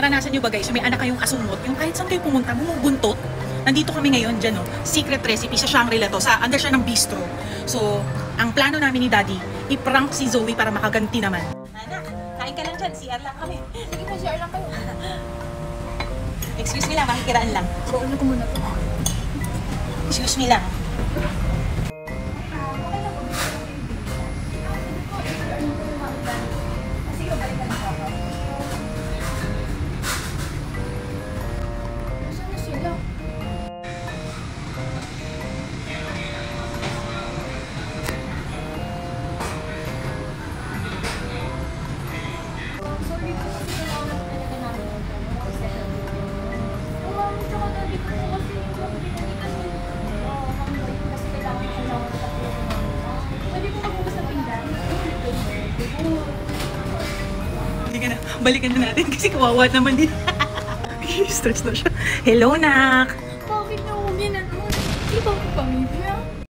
naranasan nyo ba guys, may anak kayong asungot, yung kahit saan kayo pumunta, bumubuntot. Nandito kami ngayon dyan, no? Secret recipe sa Shangri-La to, under siya ng bistro. So, ang plano namin ni Daddy, i-prank si Zoe para makaganti naman. Anak, kain ka lang dyan, CR lang kami. Sige po, CR lang kayo. Excuse me lang, makikiraan lang. So, ano ko muna to? Excuse me lang. Balikan na natin kasi kawawa naman din. Stress na siya. Hello, nak! Bakit na huwag yan? Di ba ako pamilya?